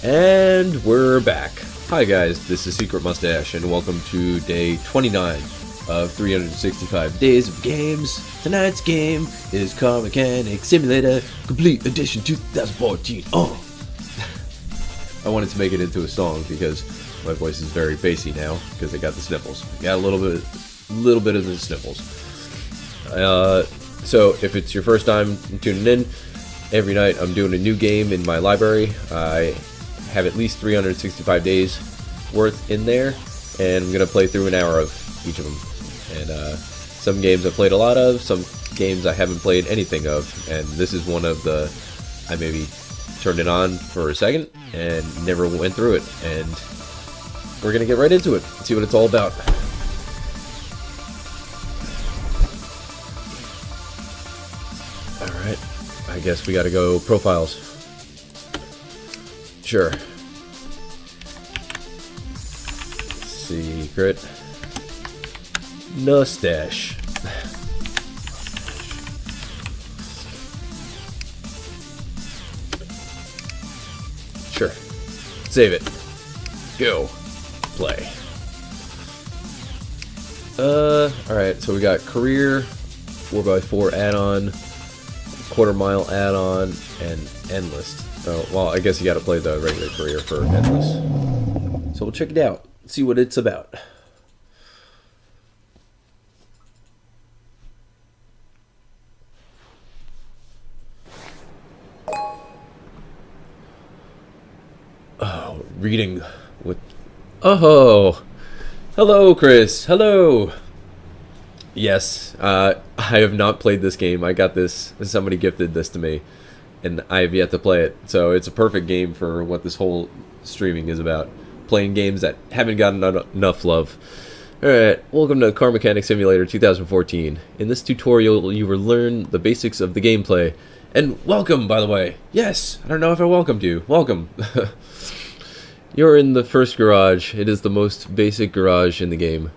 And we're back. Hi guys, this is Secret Mustache, and welcome to day 29 of 365 Days of Games. Tonight's game is Car Mechanic Simulator Complete Edition 2014. Oh! I wanted to make it into a song because my voice is very bassy now because I got the sniffles. Got a little bit of the sniffles. So if it's your first time tuning in, every night I'm doing a new game in my library. I have at least 365 days worth in there, and I'm gonna play through an hour of each of them. And some games I've played a lot of, some games I haven't played anything of, and this is one of the I maybe turned it on for a second and never went through it, and we're gonna get right into it, see what it's all about. Alright, I guess we gotta go profiles. Sure. Secret Mustache. Sure. Save it. Go. Play. Alright, so we got career, 4x4 add-on, quarter mile add-on, and endless. Oh, well, I guess you gotta play the regular career for endless. So we'll check it out, see what it's about. Oh, reading with... Oh! Hello, Chris! Hello! Yes, I have not played this game. I got this, somebody gifted this to me, and I have yet to play it. So it's a perfect game for what this whole streaming is about. Playing games that haven't gotten enough love. Alright, welcome to Car Mechanic Simulator 2014. In this tutorial, you will learn the basics of the gameplay. And welcome, by the way. Yes, I don't know if I welcomed you. Welcome. You're in the first garage. It is the most basic garage in the game.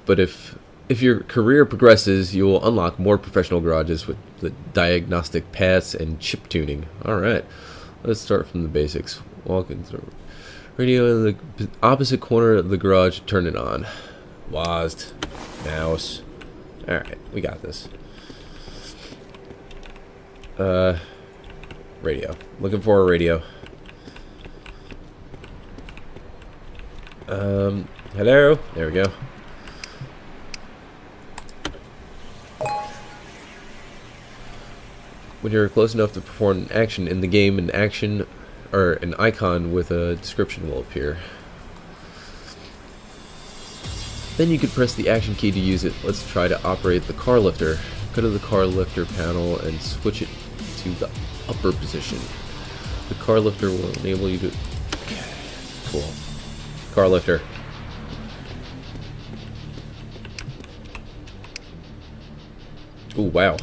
But if your career progresses, you will unlock more professional garages with the diagnostic paths and chip tuning. Alright, let's start from the basics. Walking through. Radio in the opposite corner of the garage, turn it on. WASD. Mouse. Alright, we got this. Radio. Looking for a radio. Hello? There we go. When you're close enough to perform an action in the game, an icon with a description will appear. Then you can press the action key to use it. Let's try to operate the car lifter. Go to the car lifter panel and switch it to the upper position. The car lifter will enable you to... Okay, cool. Car lifter. Ooh, wow.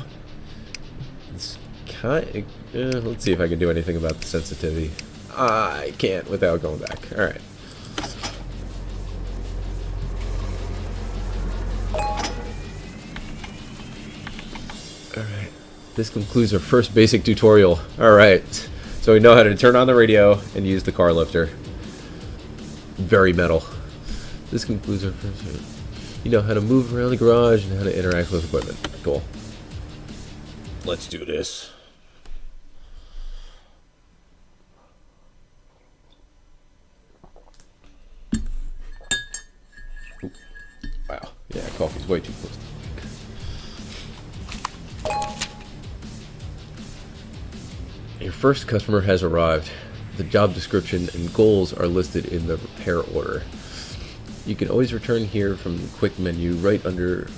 It's kind of, let's see if I can do anything about the sensitivity. I can't without going back. Alright. Alright. This concludes our first basic tutorial. Alright. So we know how to turn on the radio and use the car lifter. Very metal. This concludes our first... You know how to move around the garage and how to interact with equipment. Cool. Let's do this. Ooh. Wow. Yeah, coffee's way too close to the mic. Your first customer has arrived. The job description and goals are listed in the repair order. You can always return here from the quick menu right under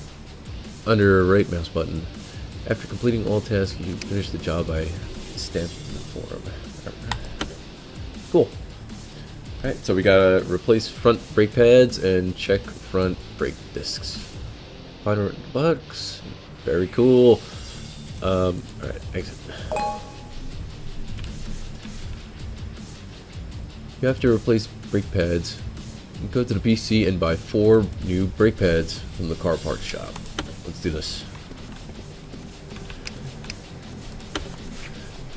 a right mouse button. After completing all tasks, you finish the job by stamping the form. Cool. Alright, so we gotta replace front brake pads and check front brake discs. $500. Very cool. Alright, exit. You have to replace brake pads. You go to the PC and buy 4 new brake pads from the car parts shop. Let's do this.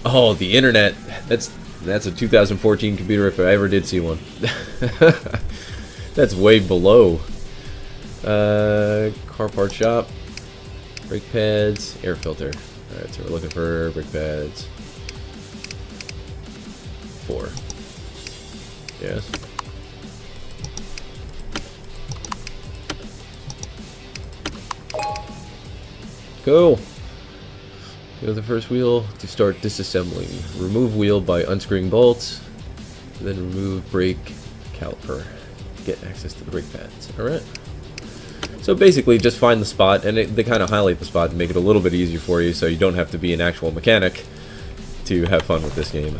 Oh, the internet. That's That's a 2014 computer if I ever did see one. That's way below. Car part shop. Brake pads. Air filter. Alright, so we're looking for brake pads. 4. Yes. Cool. Go to the first wheel to start disassembling. Remove wheel by unscrewing bolts. Then remove brake caliper. Get access to the brake pads. Alright. So basically just find the spot, and they kind of highlight the spot and make it a little bit easier for you so you don't have to be an actual mechanic to have fun with this game,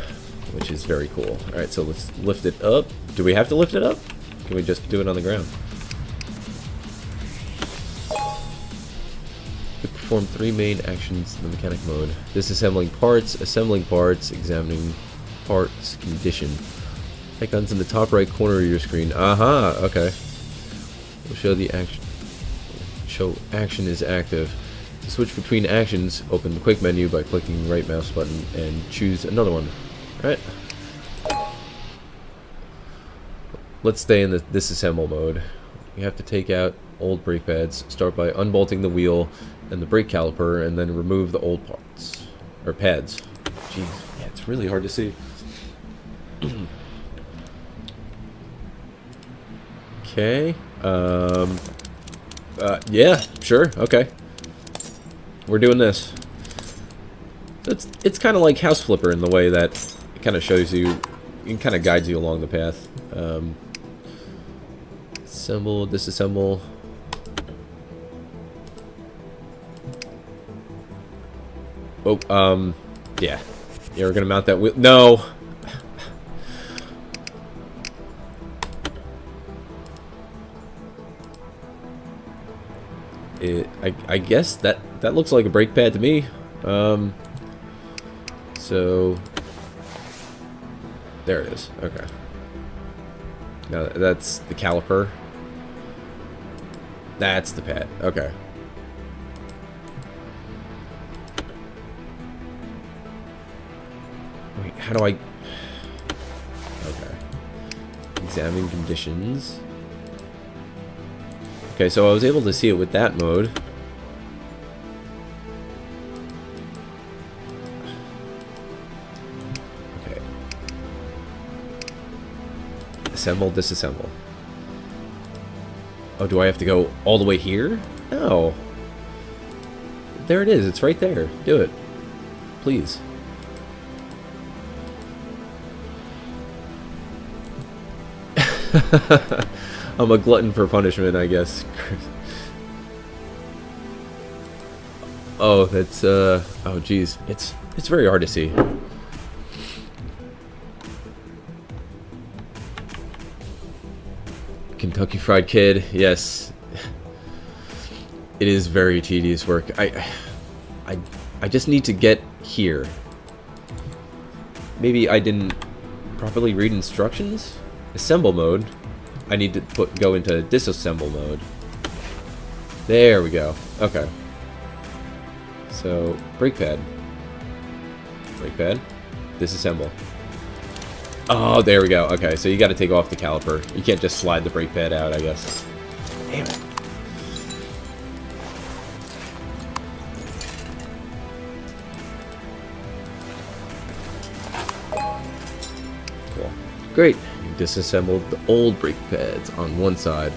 which is very cool. Alright, so let's lift it up. Do we have to lift it up? Can we just do it on the ground? You perform 3 main actions in the mechanic mode. Disassembling parts, assembling parts, examining parts condition. Icons in the top right corner of your screen. Aha, okay. We'll show the action. Show action is active. To switch between actions, open the quick menu by clicking the right mouse button and choose another one. Alright. Let's stay in the disassemble mode. You have to take out old brake pads. Start by unbolting the wheel and the brake caliper, and then remove the old parts. Or pads. Jeez, yeah, it's really hard to see. Okay. Yeah, sure, okay. We're doing this. So it's kind of like House Flipper in the way that it kind of shows you, it kind of guides you along the path. Assemble, disassemble. Oh, yeah. Yeah, we're gonna mount that wheel. No! I guess that looks like a brake pad to me. So there it is. Okay. Now that's the caliper. That's the pad. Okay. Wait, how do I? Okay. Examine conditions. Okay, so I was able to see it with that mode. Okay. Assemble, disassemble. Oh, do I have to go all the way here? No. There it is. It's right there. Do it. Please. I'm a glutton for punishment, I guess. Oh, that's oh geez, it's very hard to see. Kentucky Fried Kid, yes. It is very tedious work. I just need to get here. Maybe I didn't properly read instructions? Assemble mode. I need to go into disassemble mode. There we go. Okay. So, brake pad. Brake pad. Disassemble. Oh, there we go. Okay, so you got to take off the caliper. You can't just slide the brake pad out, I guess. Damn it. Cool. Great. Disassembled the old brake pads on one side.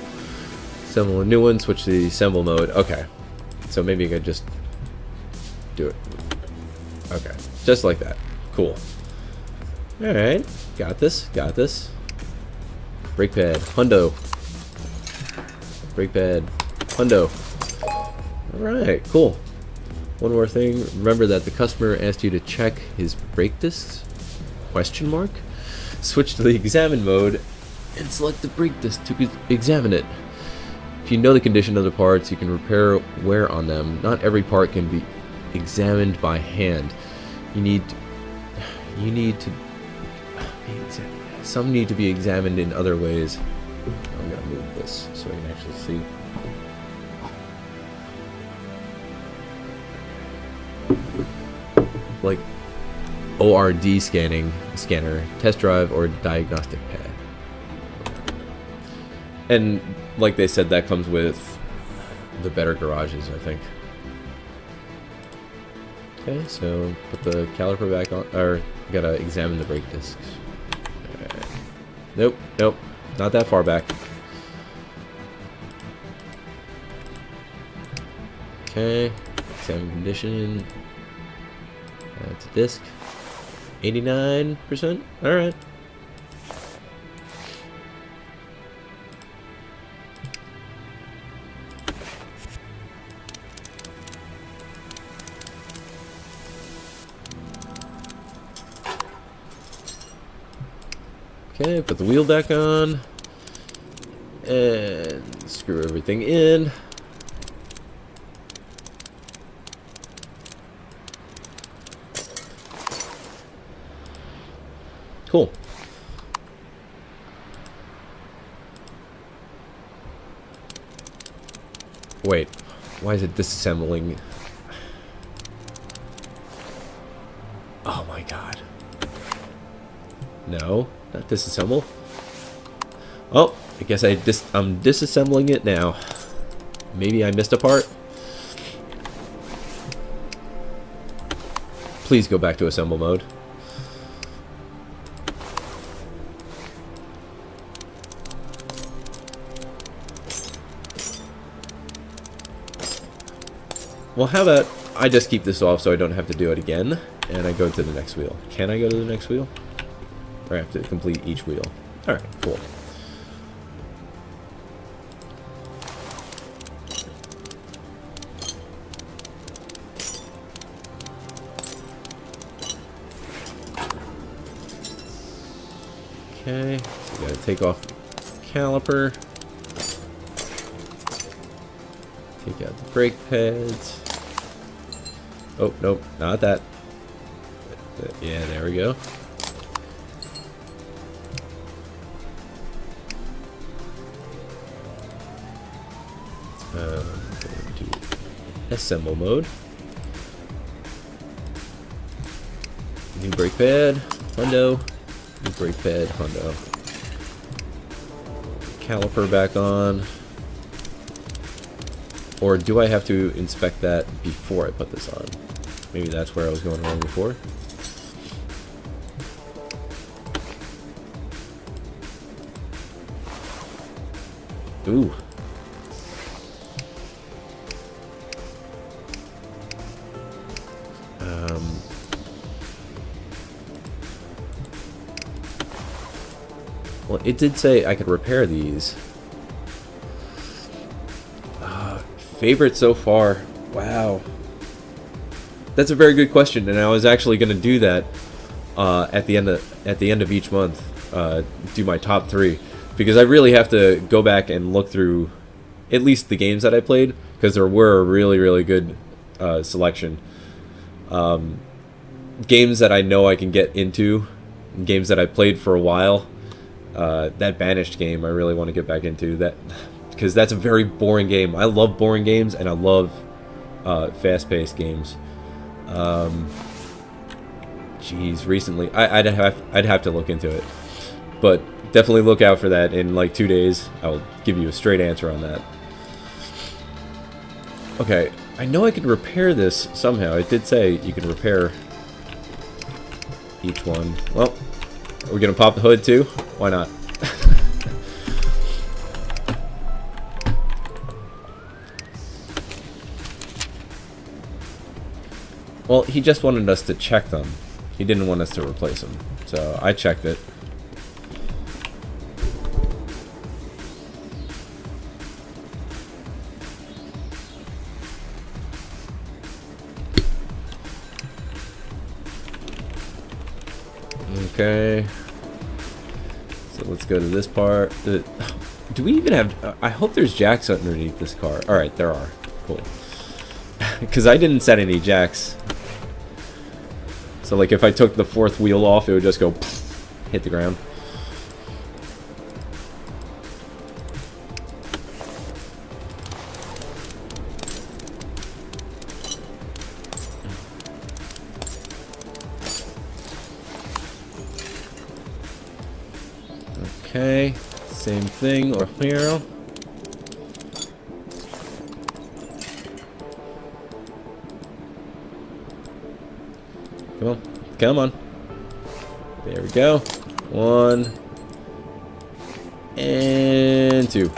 Assemble a new one, switch to the assemble mode. Okay. So maybe I could just do it. Okay. Just like that. Cool. Alright. Got this. Got this. Brake pad. Hundo. Brake pad. Hundo. Alright. Cool. One more thing. Remember that the customer asked you to check his brake discs? Question mark? Switch to the examine mode and select the brake disc to examine it. If you know the condition of the parts, you can repair wear on them. Not every part can be examined by hand. Some need to be examined in other ways. I'm gonna move this so I can actually see. Like, ORD scanner, test drive, or diagnostic pad. And like they said, that comes with the better garages, I think. Okay, so put the caliper back on, or gotta examine the brake discs. Right. Nope, nope, not that far back. Okay, examine condition. That's a disc. 89%. All right. Okay, put the wheel back on. And screw everything in. Cool. Wait, why is it disassembling? Oh my god. No, not disassemble. Oh, I guess I'm disassembling it now. Maybe I missed a part. Please go back to assemble mode. Well, how about I just keep this off so I don't have to do it again, and I go to the next wheel. Can I go to the next wheel? Or I have to complete each wheel? Alright, cool. Okay, so we gotta take off the caliper. Take out the brake pads. Oh, nope, not that. Yeah, there we go. Go to assemble mode. New brake pad, hundo. New brake pad, hundo. Caliper back on. Or do I have to inspect that before I put this on? Maybe that's where I was going wrong before. Ooh. Well, it did say I could repair these. Favorite so far? Wow. That's a very good question, and I was actually going to do that at the end of each month. Do my top 3, because I really have to go back and look through at least the games that I played, because there were a really good selection. Games that I know I can get into, games that I played for a while. That Banished game I really want to get back into, that because that's a very boring game. I love boring games, and I love fast-paced games. Geez, recently I'd have to look into it, but definitely look out for that. In like 2 days I'll give you a straight answer on that. Okay, I know I could repair this somehow. It did say you can repair each one. Well, are we gonna pop the hood too? Why not? Well, he just wanted us to check them. He didn't want us to replace them. So I checked it. Okay. So let's go to this part. Do we even have... I hope there's jacks underneath this car. Alright, there are. Cool. Because I didn't set any jacks. So like if I took the 4th wheel off, it would just go hit the ground. Okay, same thing over here. Come on, come on. There we go. 1 and 2.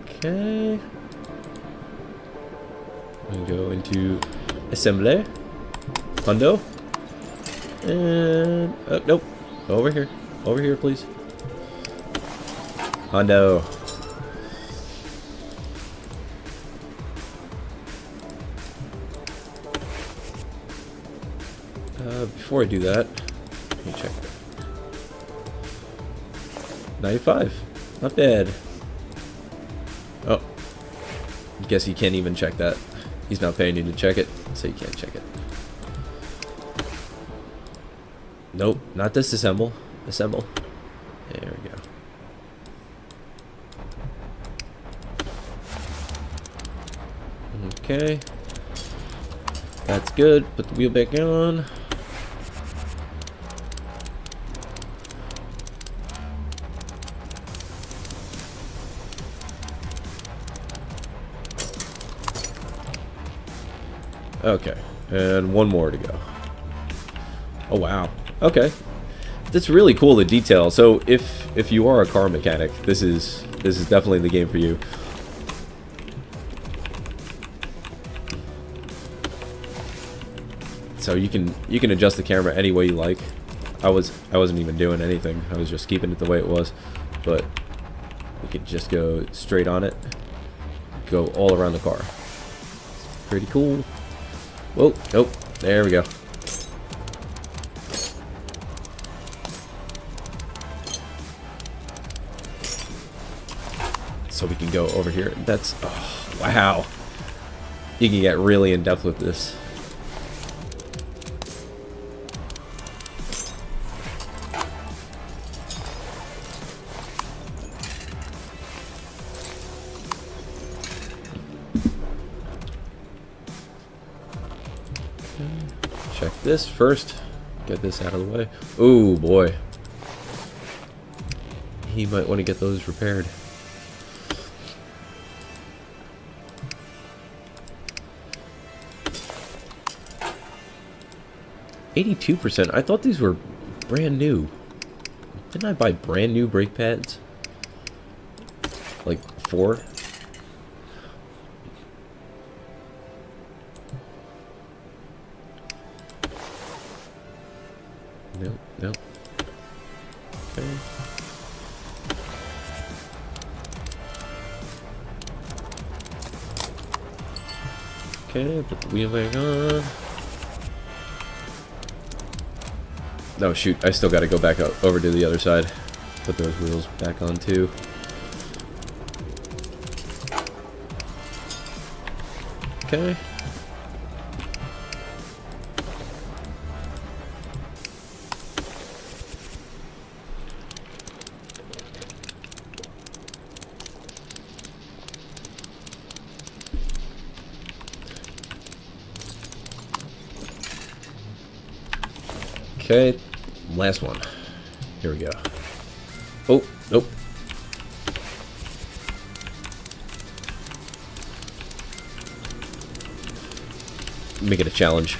Okay. We go into assembly. Hundo. And nope. Over here. Over here, please. Hundo. Before I do that, let me check. 95. Not bad. Oh. Guess you can't even check that. He's not paying you to check it, so you can't check it. Nope, not disassemble. Assemble. There we go. Okay. That's good. Put the wheel back on. Okay, and one more to go. Oh wow. Okay, that's really cool, the detail. So if you are a car mechanic, this is definitely the game for you. So you can adjust the camera any way you like. I wasn't even doing anything. I was just keeping it the way it was. But we could just go straight on it. Go all around the car. It's pretty cool. Whoa, nope. There we go. So we can go over here. That's, oh, wow. You can get really in depth with this. Check this first. Get this out of the way. Ooh, boy. He might want to get those repaired. %. I thought these were brand new. Didn't I buy brand new brake pads? Like 4? Nope, nope. Okay. Okay, put the wheel back on. No, shoot, I still gotta go back up over to the other side. Put those wheels back on too. Okay. Okay, last one. Here we go. Oh, nope. Make it a challenge.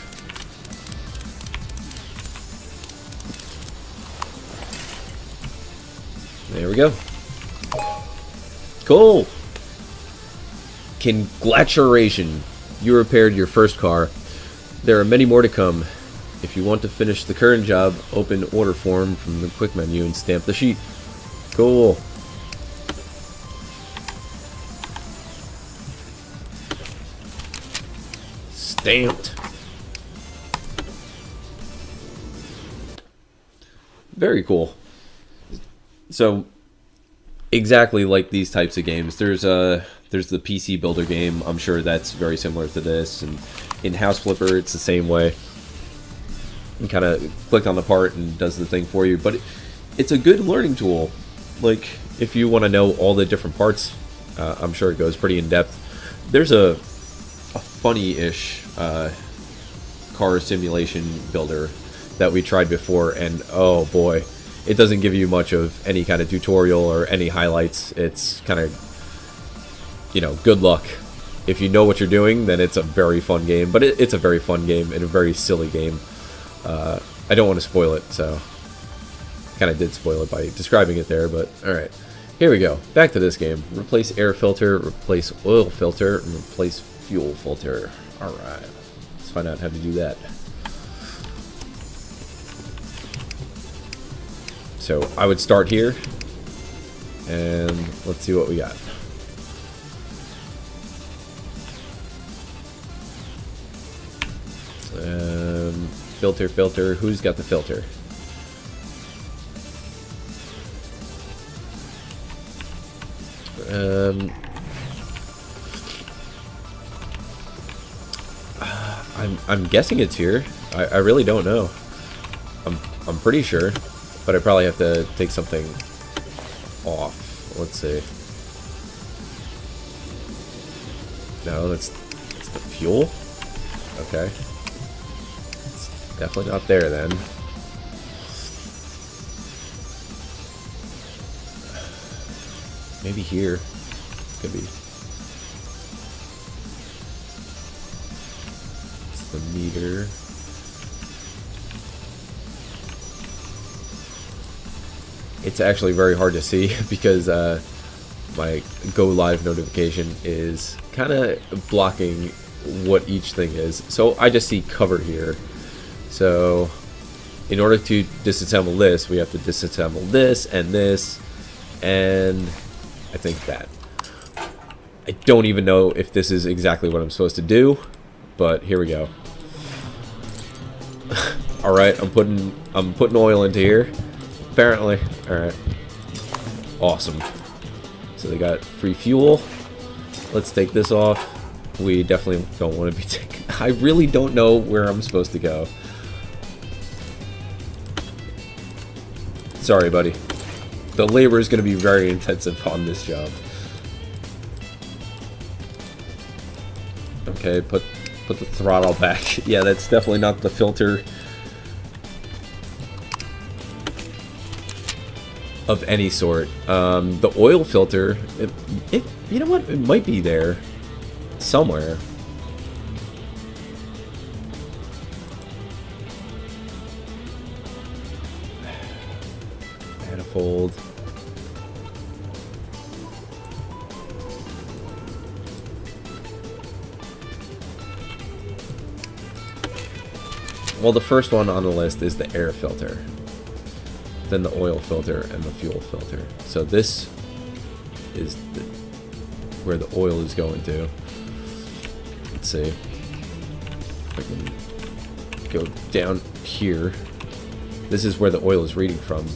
There we go. Cool. Congratulations. You repaired your first car. There are many more to come. If you want to finish the current job, open order form from the quick menu and stamp the sheet. Cool. Stamped. Very cool. So, exactly like these types of games, there's the PC Builder game. I'm sure that's very similar to this, and in House Flipper, it's the same way. And kind of click on the part and does the thing for you. But it's a good learning tool. Like, if you want to know all the different parts, I'm sure it goes pretty in depth. There's a funny-ish car simulation builder that we tried before, and oh boy, it doesn't give you much of any kind of tutorial or any highlights. It's kind of, you know, good luck. If you know what you're doing, then it's a very fun game, but it's a very fun game and a very silly game. I don't want to spoil it, so kind of did spoil it by describing it there, but alright. Here we go. Back to this game. Replace air filter, replace oil filter, and replace fuel filter. Alright. Let's find out how to do that. So I would start here, and let's see what we got. Filter. Who's got the filter? I'm guessing it's here. I really don't know. I'm pretty sure, but I probably have to take something off. Let's see. No, that's the fuel. Okay. It's definitely not there then. Maybe here. Could be. It's the meter. It's actually very hard to see because my go live notification is kind of blocking what each thing is. So I just see cover here. So in order to disassemble this, we have to disassemble this, and I think that. I don't even know if this is exactly what I'm supposed to do, but here we go. All right, I'm putting oil into here. Apparently. All right. Awesome. So they got free fuel. Let's take this off. We definitely don't want to be taking. I really don't know where I'm supposed to go. Sorry, buddy. The labor is going to be very intensive on this job. Okay, put the throttle back. Yeah, that's definitely not the filter of any sort. The oil filter, you know what? It might be there somewhere. Manifold. Well, the first one on the list is the air filter, then the oil filter, and the fuel filter. So this is where the oil is going to. Let's see if I can go down here. This is where the oil is reading from.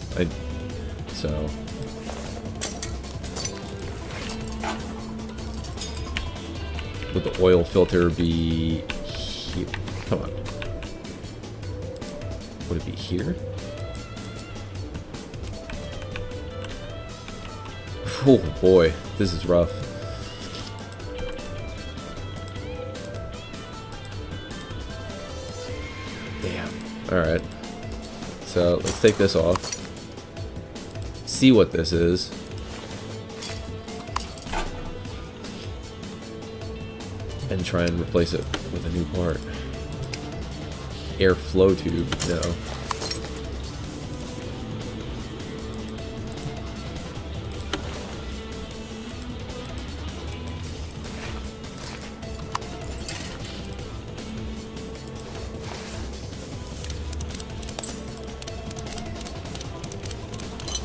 So would the oil filter be here? Come on. Would it be here? Oh boy, this is rough. Damn. Alright. So let's take this off. See what this is. And try and replace it with a new part. Airflow tube, no.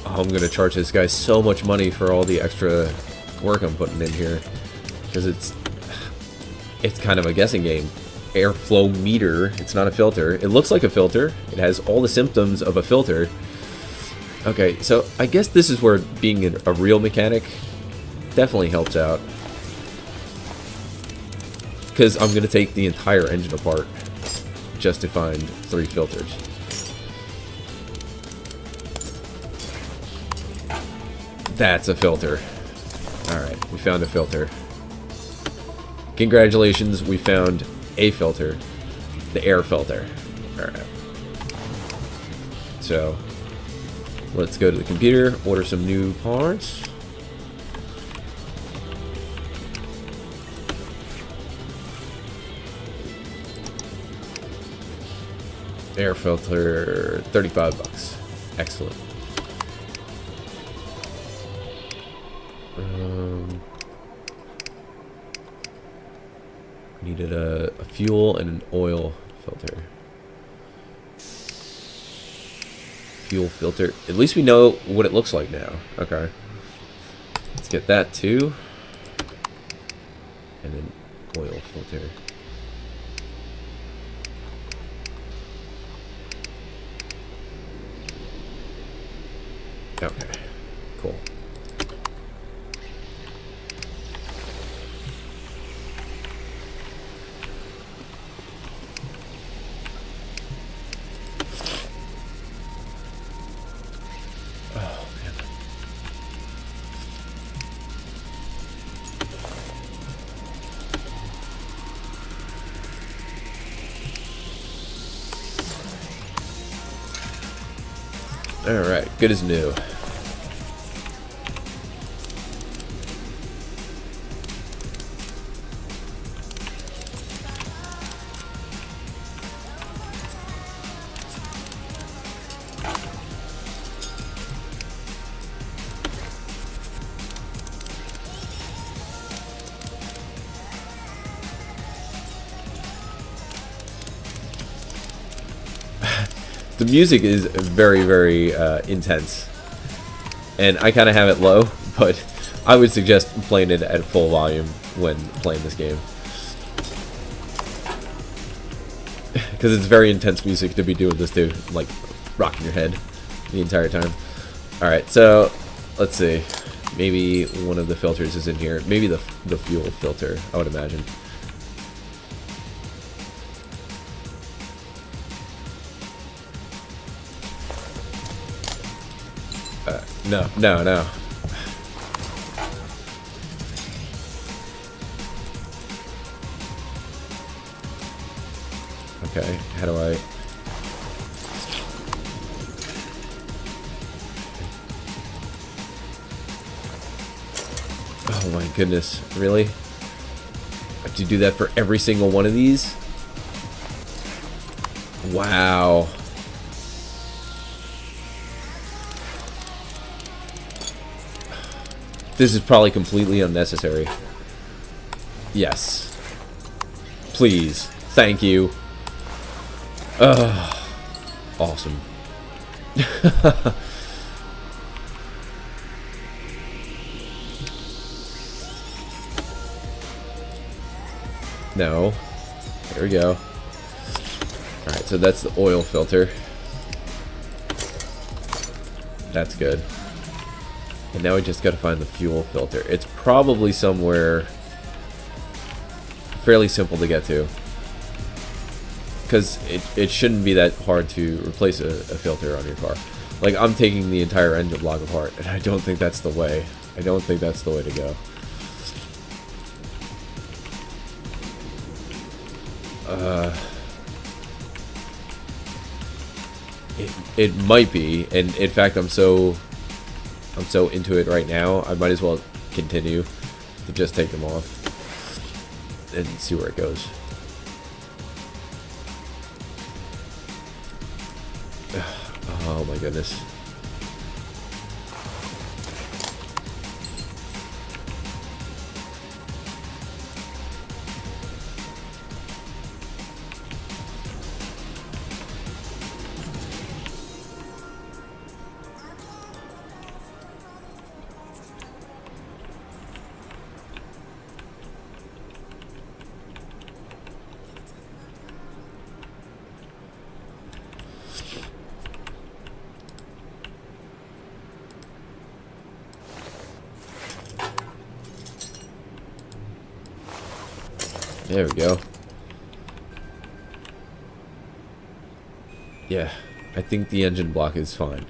I'm gonna charge this guy so much money for all the extra work I'm putting in here, because it's kind of a guessing game. Airflow meter. It's not a filter. It looks like a filter. It has all the symptoms of a filter. Okay, so I guess this is where being a real mechanic definitely helps out, because I'm gonna take the entire engine apart just to find 3 filters. That's a filter. Alright, we found a filter. Congratulations, we found a filter. The air filter. Alright. So let's go to the computer, order some new parts. Air filter, 35 bucks. Excellent. Needed a fuel and an oil filter. Fuel filter. At least we know what it looks like now. Okay. Let's get that too. And an oil filter. Okay. Cool. Alright, good as new. The music is very, very intense, and I kind of have it low, but I would suggest playing it at full volume when playing this game, because it's very intense music to be doing this to, like, rocking your head the entire time. Alright, so let's see, maybe one of the filters is in here, maybe the fuel filter, I would imagine. No. Okay, how do I... Oh my goodness, really? I have to do that for every single one of these? Wow. This is probably completely unnecessary. Yes. Please. Thank you. Awesome. No. There we go. Alright, so that's the oil filter. That's good. And now we just gotta find the fuel filter. It's probably somewhere fairly simple to get to, because it shouldn't be that hard to replace a filter on your car. Like, I'm taking the entire engine block apart, and I don't think that's the way. I don't think that's the way to go. It might be, and in fact, I'm so into it right now, I might as well continue to just take them off and see where it goes. Oh my goodness. There we go. Yeah, I think the engine block is fine.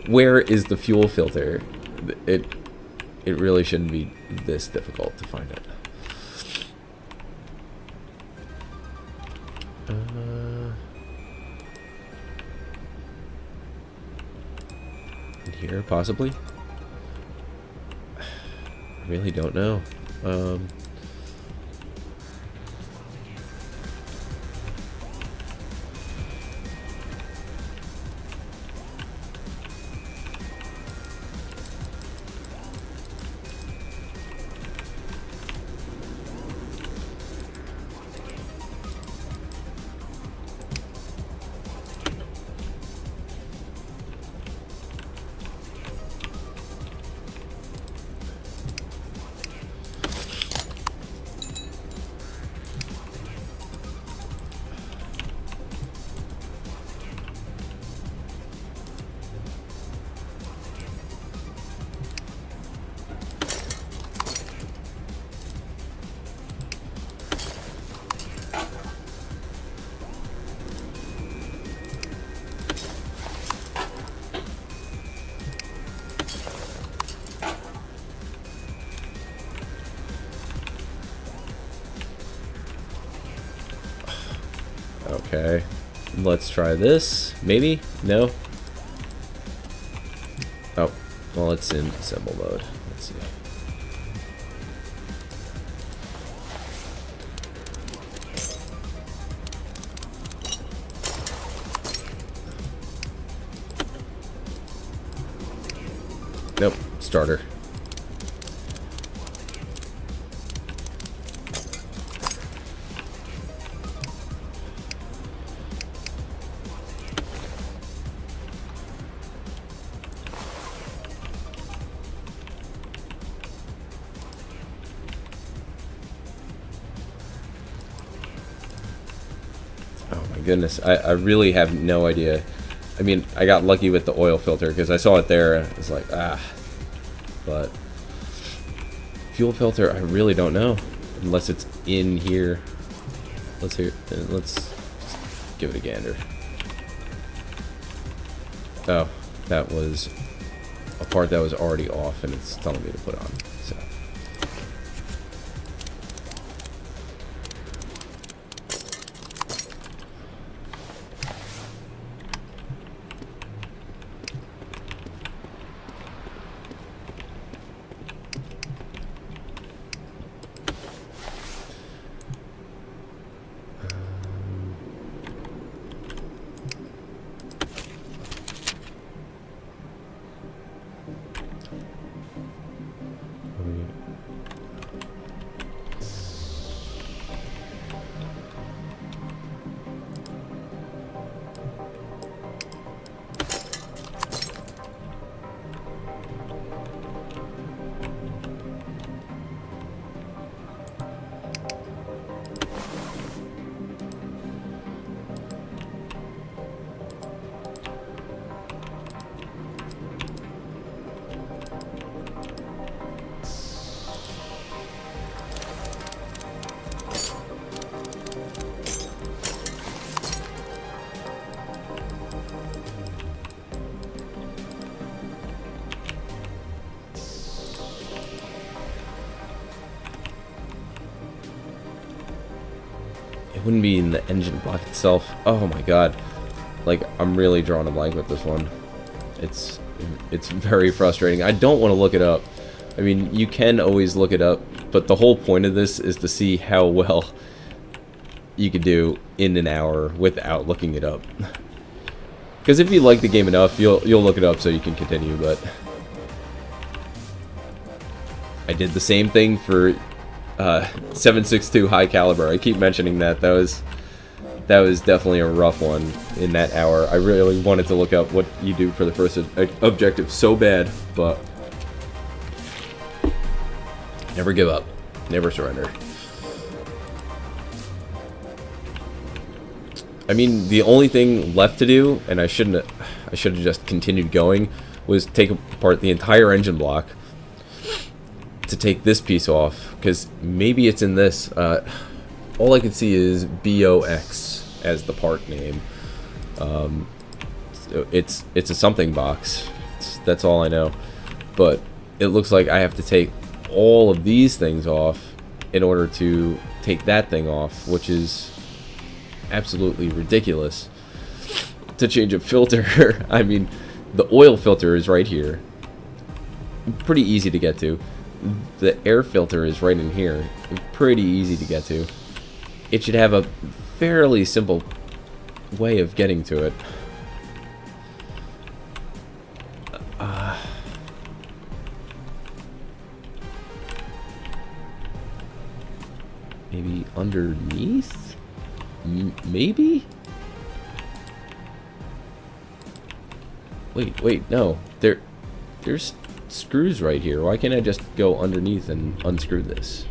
Where is the fuel filter? It really shouldn't be this difficult to find it. here, possibly? I really don't know. Okay, let's try this. Maybe? No? Oh, well, it's in assemble mode. Let's see. Nope, starter. Goodness, I really have no idea. I mean, I got lucky with the oil filter because I saw it there and I was like, ah. But fuel filter, I really don't know unless it's in here. Let's just give it a gander. Oh, that was a part that was already off and it's telling me to put on. So. It wouldn't be in the engine block itself. Oh my god. Like, I'm really drawing a blank with this one. It's very frustrating. I don't want to look it up. I mean, you can always look it up, but the whole point of this is to see how well you could do in an hour without looking it up. Because if you like the game enough, you'll look it up so you can continue, but I did the same thing for 7.62 high caliber. I keep mentioning that. That was definitely a rough one in that hour. I really wanted to look up what you do for the first objective so bad, but never give up. Never surrender. I mean, the only thing left to do, and I should have just continued going, was take apart the entire engine block to take this piece off, because maybe it's in this. All I can see is BOX as the part name. It's a something box. That's all I know. But it looks like I have to take all of these things off in order to take that thing off, which is absolutely ridiculous. To change a filter, I mean, The oil filter is right here. Pretty easy to get to. The air filter is right in here. Pretty easy to get to. It should have a fairly simple way of getting to it. Maybe underneath? Maybe? Wait, no. There's screws right here. Why can't I just go underneath and unscrew this?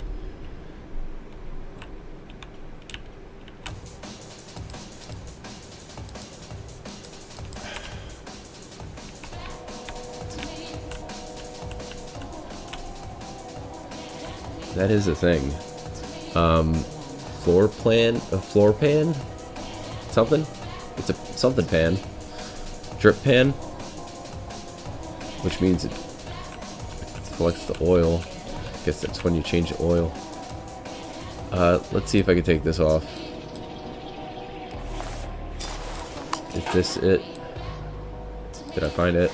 That is a thing. Floor pan? Something? It's a something pan. Drip pan? Which means it collects the oil. I guess that's when you change the oil. Let's see if I can take this off. Is this it? Did I find it?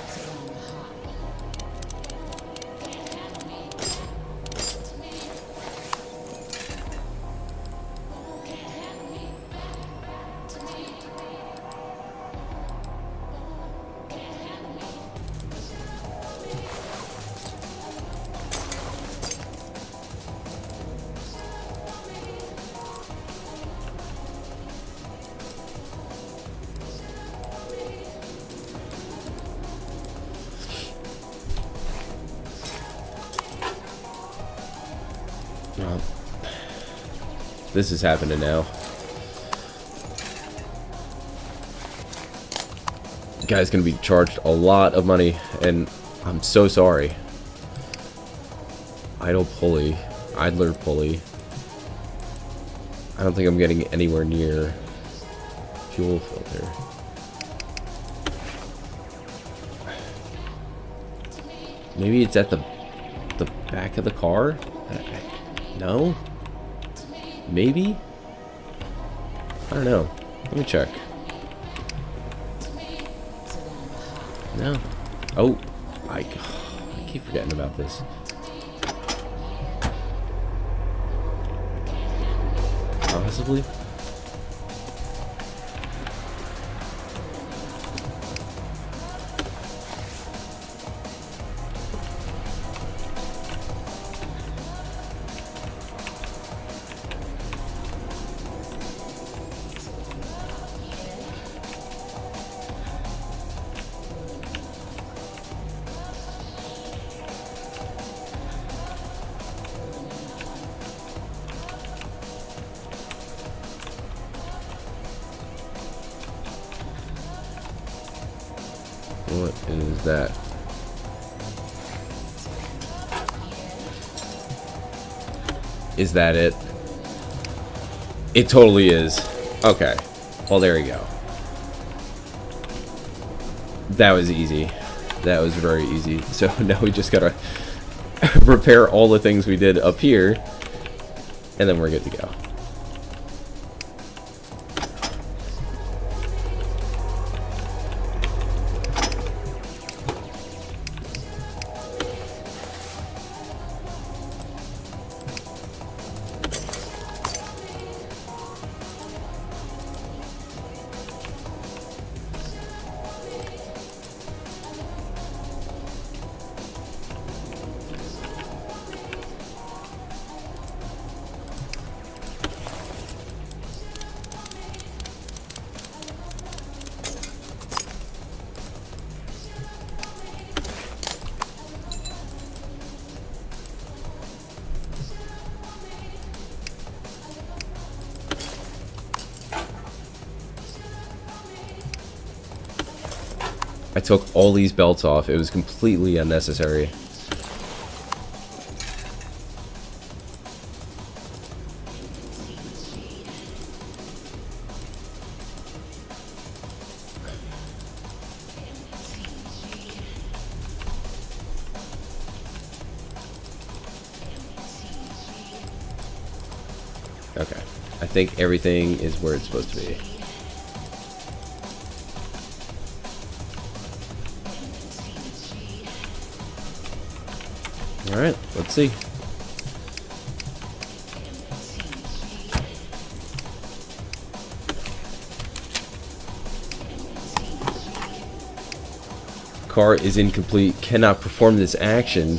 This is happening now. The guy's gonna be charged a lot of money, and I'm so sorry. Idle pulley. Idler pulley. I don't think I'm getting anywhere near fuel filter. Maybe it's at the back of the car? No? Maybe? I don't know. Let me check. No. Oh, I keep forgetting about this. Possibly? What is that? Is that it? It totally is. Okay. Well, there you go. That was easy. That was very easy. So now we just gotta repair all the things we did up here, and then we're good to go. I took all these belts off. It was completely unnecessary. Okay. I think everything is where it's supposed to be. Alright, let's see. Car is incomplete. Cannot perform this action.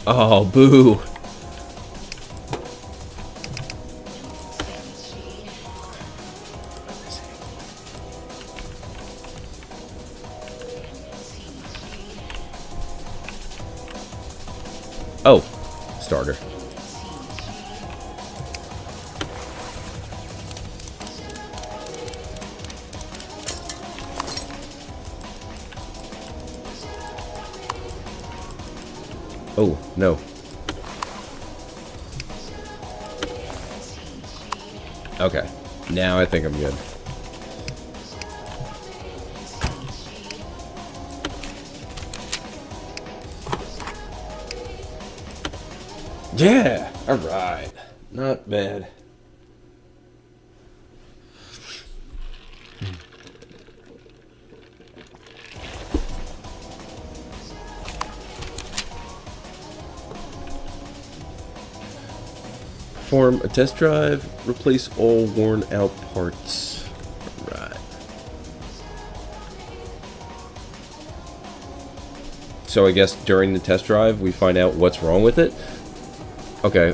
Oh, boo. Oh, starter. Oh, no. Okay. Now I think I'm good. Yeah! Alright. Not bad. Perform a test drive. Replace all worn out parts. Right. So I guess during the test drive we find out what's wrong with it. Okay,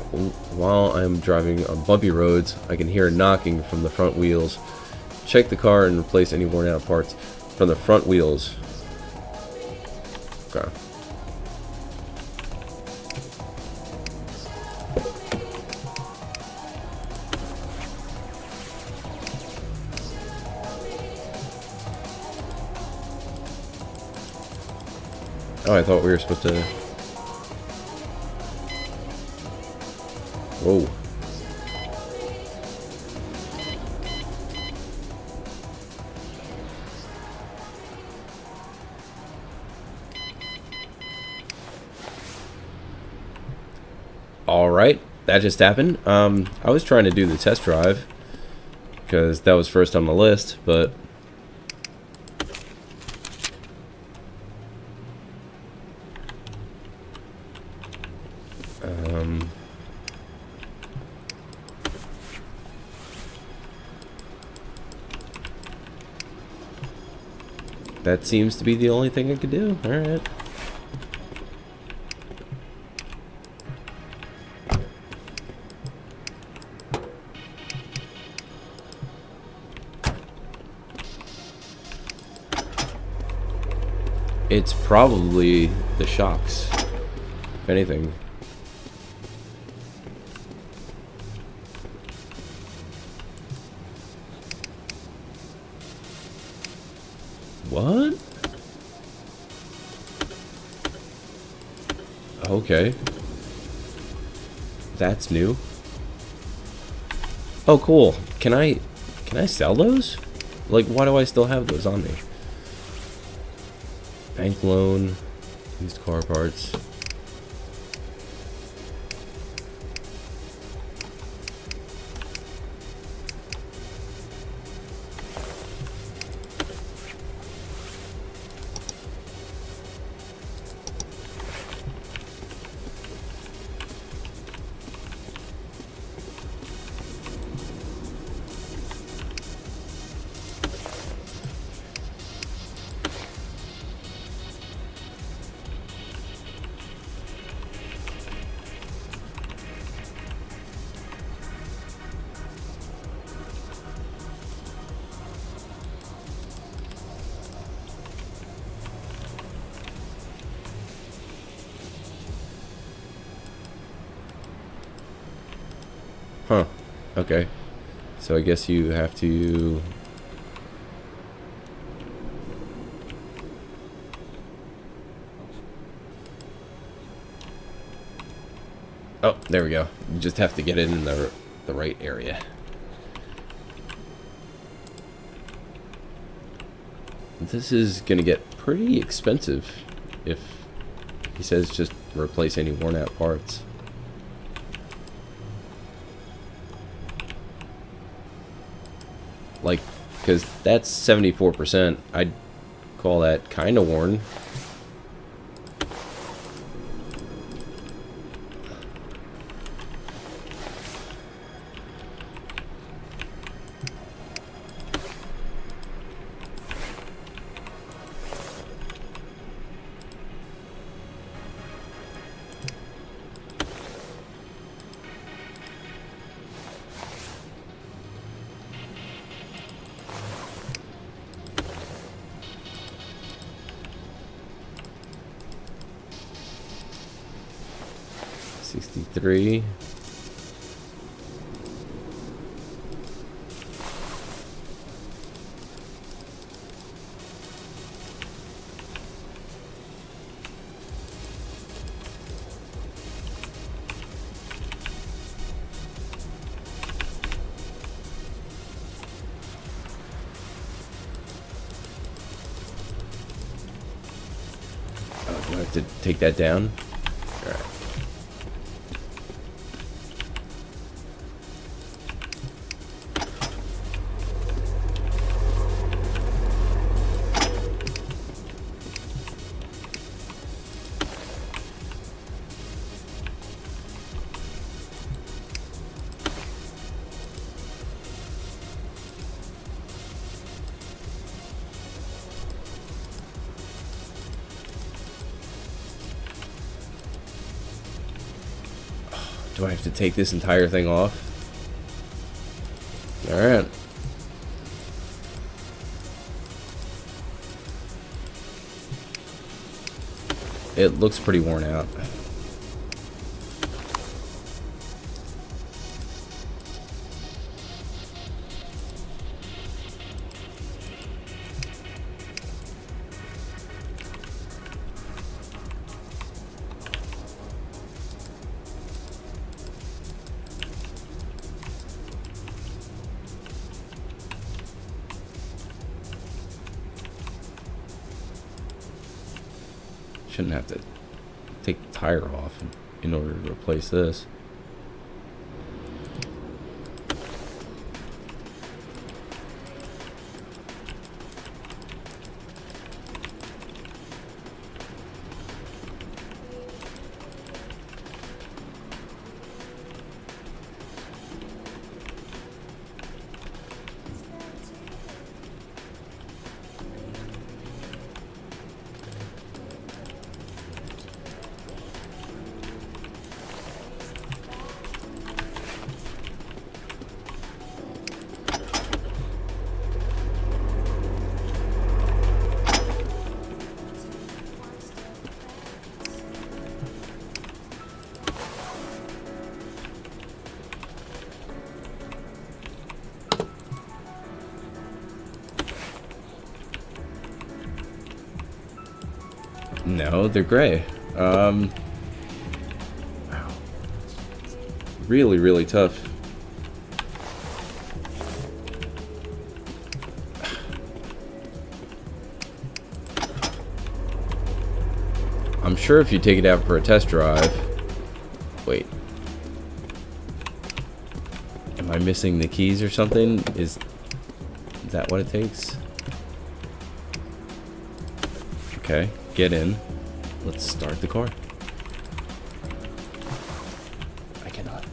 while I'm driving on bumpy roads, I can hear knocking from the front wheels. Check the car and replace any worn out parts from the front wheels. Okay. Oh, I thought we were supposed to... Whoa. Alright, that just happened. I was trying to do the test drive because that was first on the list, but that seems to be the only thing I could do. Alright. It's probably the shocks, if anything. What? Okay. That's new. Oh, cool. Can I sell those? Like, why do I still have those on me? Bank loan, used car parts. Huh. Okay. So I guess you have to... Oh, there we go. You just have to get it in the right area. This is gonna get pretty expensive if he says just replace any worn out parts. Like, because that's 74%. I'd call that kind of worn. 63. Do I have to take that down? All right. Do I have to take this entire thing off? Alright. It looks pretty worn out. Shouldn't have to take the tire off in order to replace this. No, they're gray. Wow. Really, really tough. I'm sure if you take it out for a test drive... Wait. Am I missing the keys or something? Is that what it takes? Okay, get in. Let's start the car. I cannot.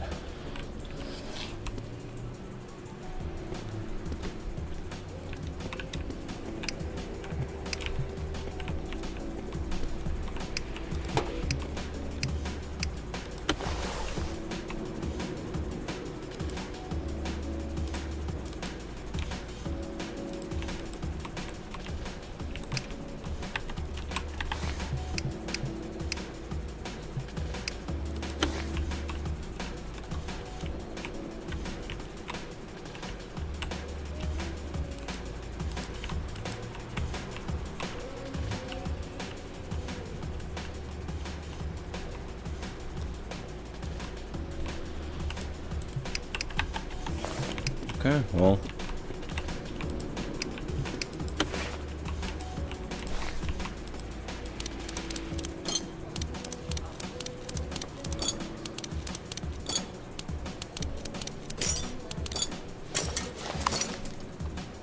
Okay, well.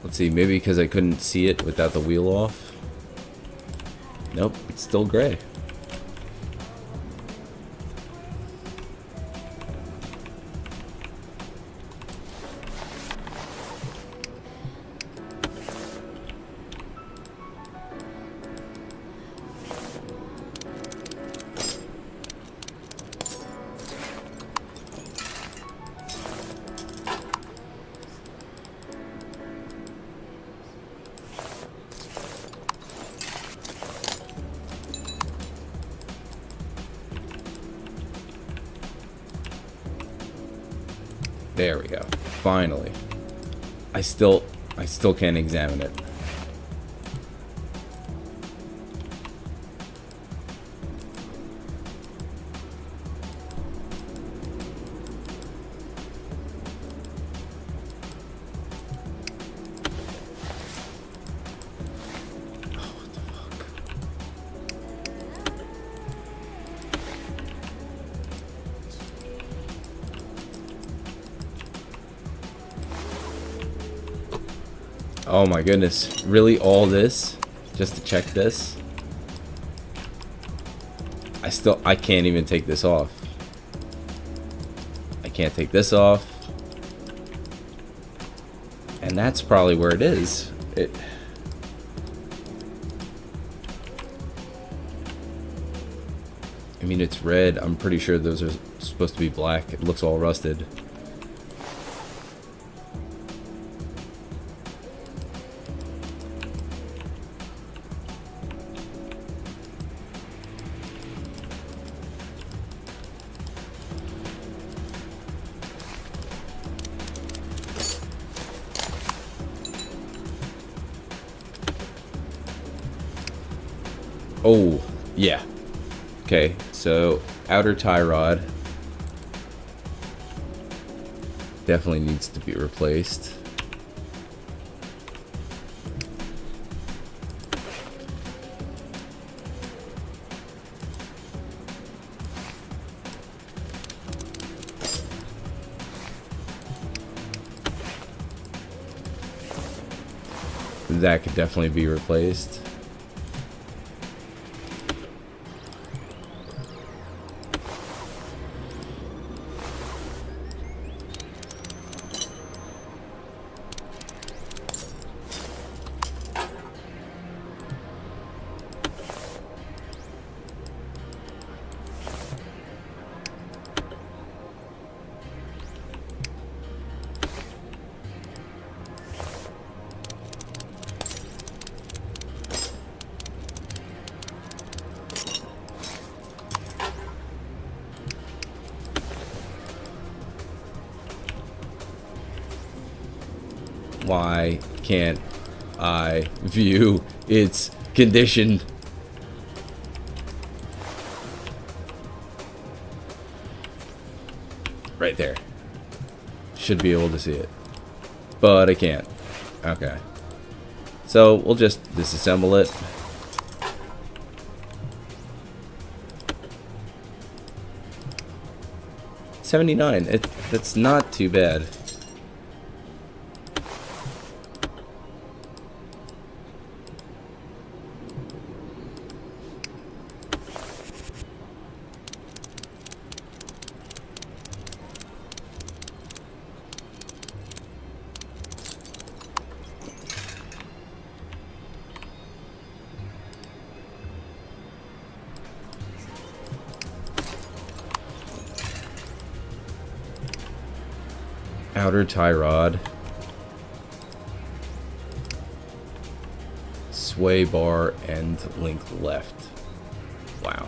Let's see, maybe because I couldn't see it without the wheel off. Nope, it's still gray. There we go. Finally. I still can't examine it. Oh my goodness. Really, all this? Just to check this? I can't even take this off. I can't take this off. And that's probably where it is. I mean, it's red. I'm pretty sure those are supposed to be black. It looks all rusted. Oh, yeah. Okay, so outer tie rod definitely needs to be replaced. That could definitely be replaced. Why can't I view its condition? Right there. Should be able to see it. But I can't. Okay. So we'll just disassemble it. $79. That's not too bad. Outer tie rod. Sway bar and link left. Wow.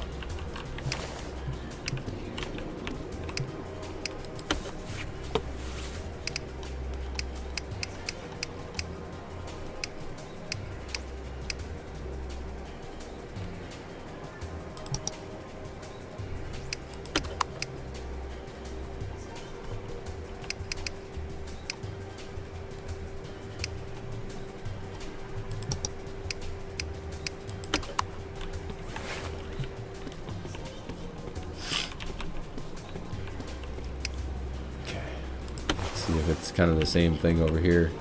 See if it's kind of the same thing over here.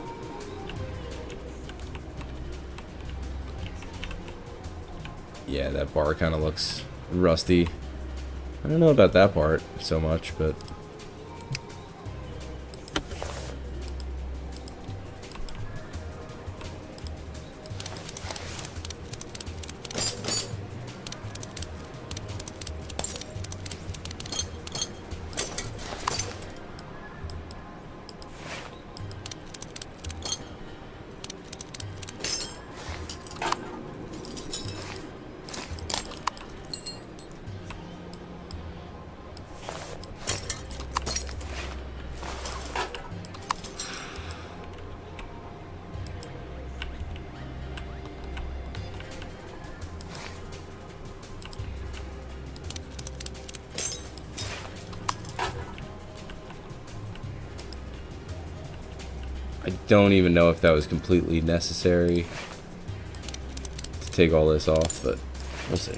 Yeah, that bar kind of looks rusty. I don't know about that part so much, but I don't even know if that was completely necessary to take all this off, but we'll see.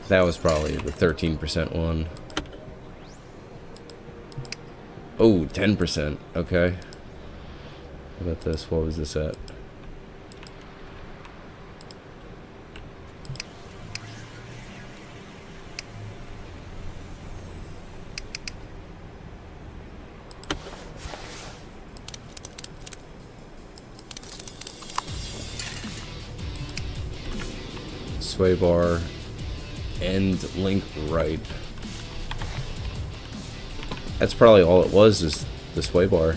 That was probably the 13% one. Oh, 10%. Okay. What about this? What was this at? Sway bar and link right. That's probably all it was, is the sway bar.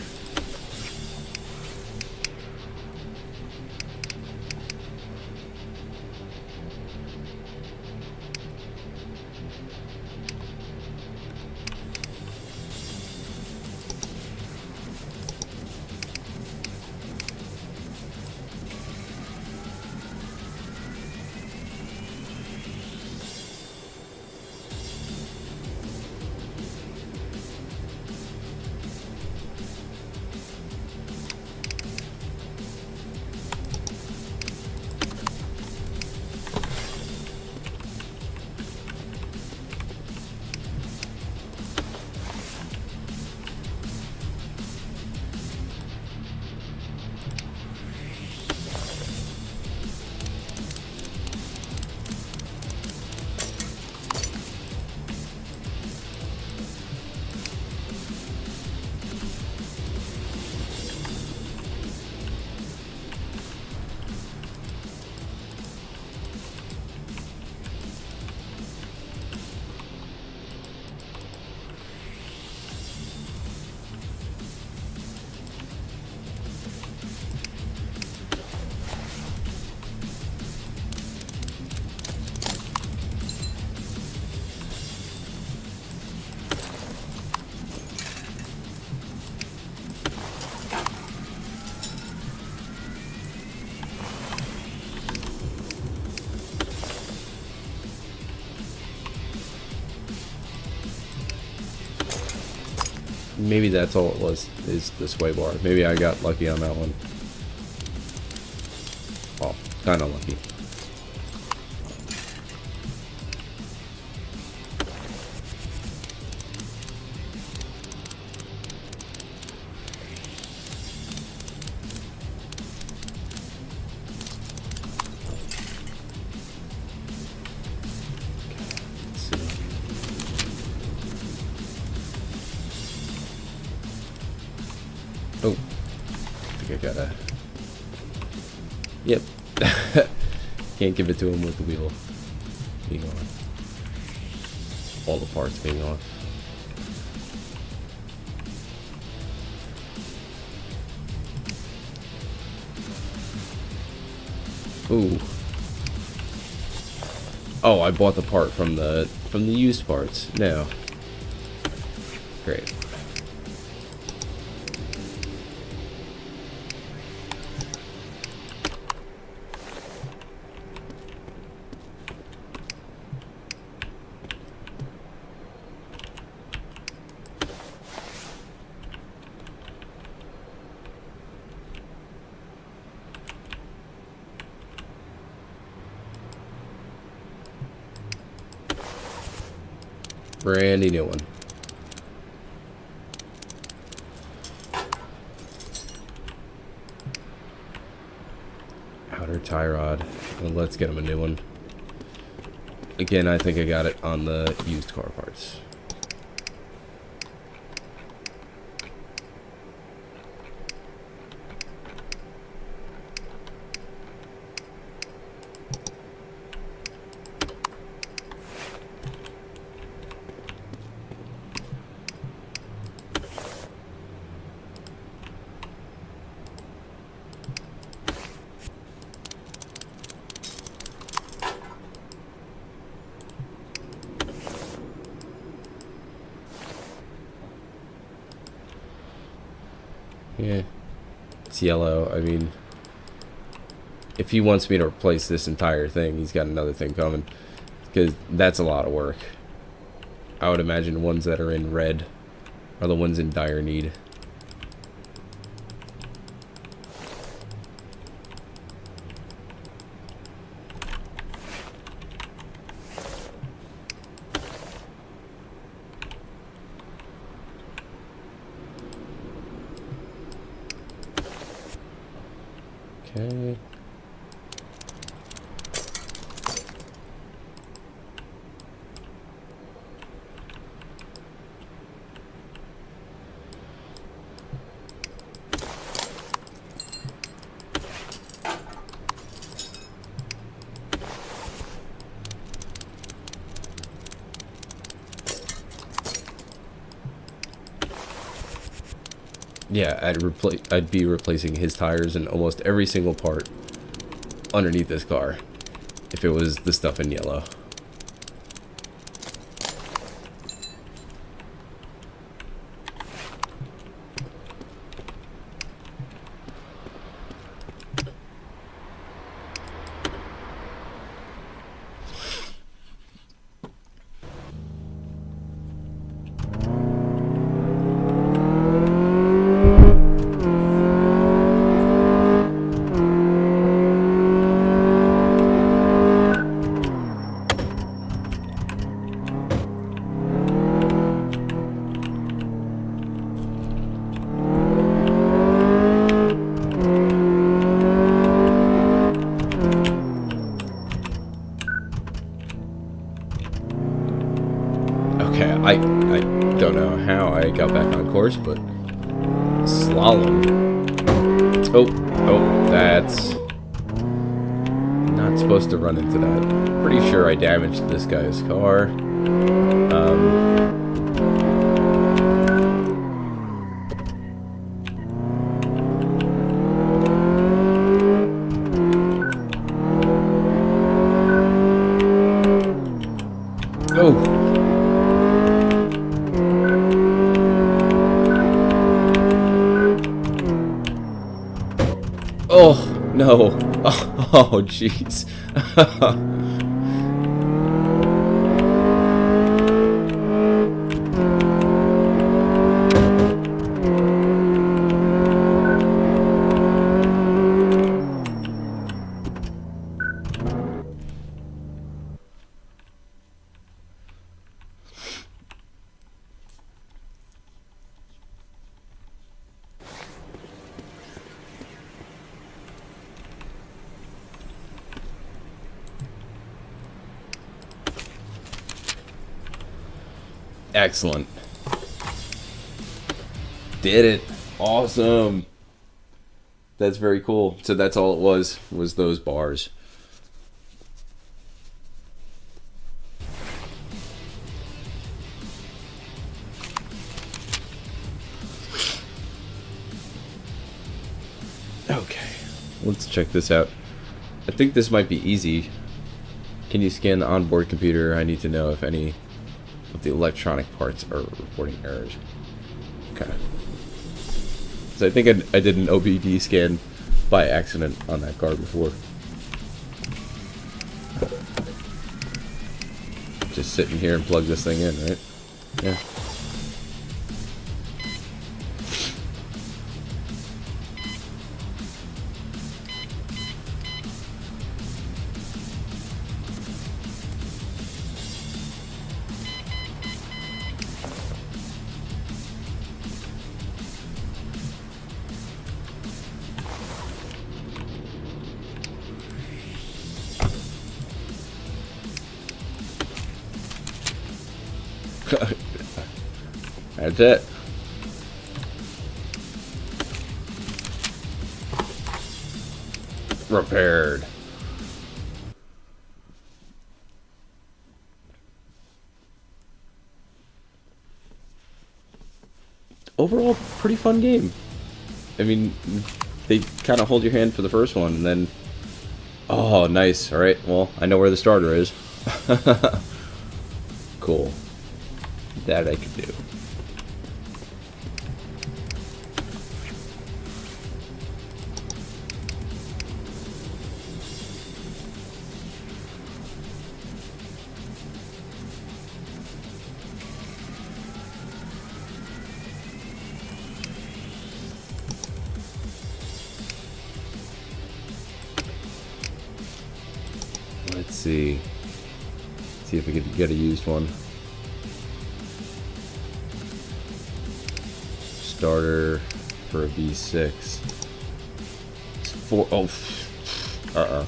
Maybe that's all it was, is the sway bar. Maybe I got lucky on that one. Oh, kind of lucky. Oh, I think I gotta. Yep. Can't give it to him with the wheel being on. All the parts being off. Ooh. Oh, I bought the part from the used parts. No. Great. Brandy new one. Outer tie rod. Well, let's get him a new one. Again, I think I got it on the used car parts. Yeah, it's yellow. I mean, if he wants me to replace this entire thing, he's got another thing coming. Because that's a lot of work. I would imagine ones that are in red are the ones in dire need. Okay. Yeah, I'd be replacing his tires and almost every single part underneath this car if it was the stuff in yellow. Okay, I don't know how I got back on course, but slalom. Oh, that's not supposed to run into that. Pretty sure I damaged this guy's car. Oh. Oh, no. Oh, jeez. Excellent. Did it. Awesome. That's very cool. So that's all it was those bars. Okay. Let's check this out. I think this might be easy. Can you scan the onboard computer? I need to know if any of the electronic parts are reporting errors. Okay. So I think I did an OBD scan by accident on that car before. Just sit in here and plug this thing in, right? Yeah. That's it. Repaired. Overall, pretty fun game. I mean, they kind of hold your hand for the first one, and then... Oh, nice. Alright, well, I know where the starter is. Cool. That I could do. Let's see. See if we could get a used one. Starter for a V6. It's 4. Oh.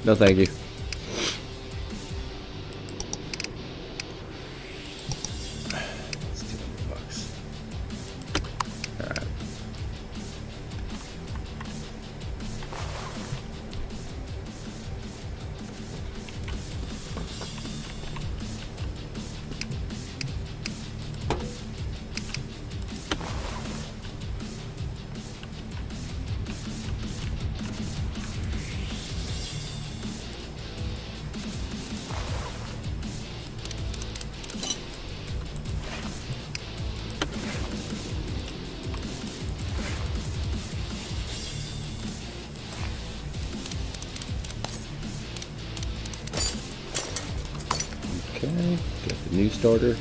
No, thank you. It's $200. Alright. Okay, got the new starter.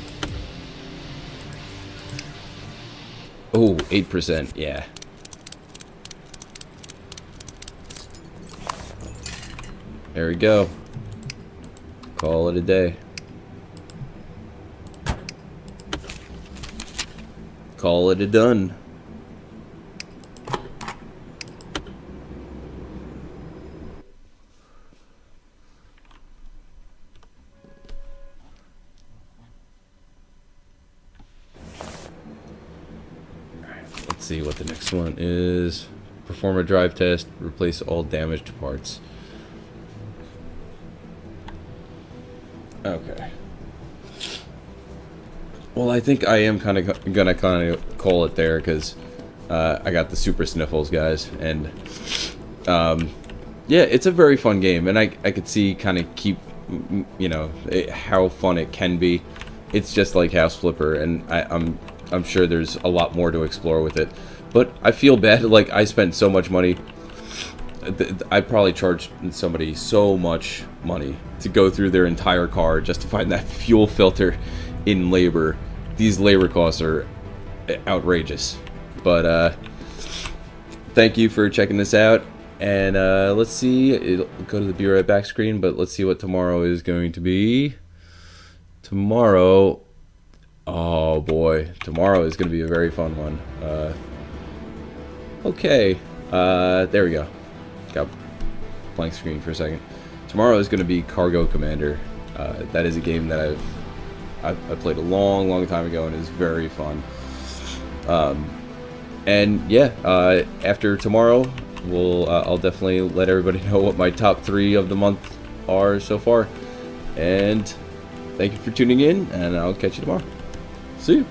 Oh, 8%, yeah. There we go. Call it a day. Call it a done. Let's see what the next one is. Perform a drive test. Replace all damaged parts. Okay. Well, I think I am gonna call it there because I got the super sniffles, guys, and yeah, it's a very fun game, and I could see how fun it can be. It's just like House Flipper, and I'm sure there's a lot more to explore with it. But I feel bad, like I spent so much money. I probably charged somebody so much money to go through their entire car just to find that fuel filter in labor. These labor costs are outrageous. But thank you for checking this out. And let's see. It'll go to the Be Right Back screen, but let's see what tomorrow is going to be. Tomorrow, oh boy, tomorrow is going to be a very fun one. Okay, there we go. Got blank screen for a second. Tomorrow is going to be Cargo Commander. That is a game that I played a long time ago and is very fun. And yeah, after tomorrow, I'll definitely let everybody know what my top 3 of the month are so far. And thank you for tuning in, and I'll catch you tomorrow. See you.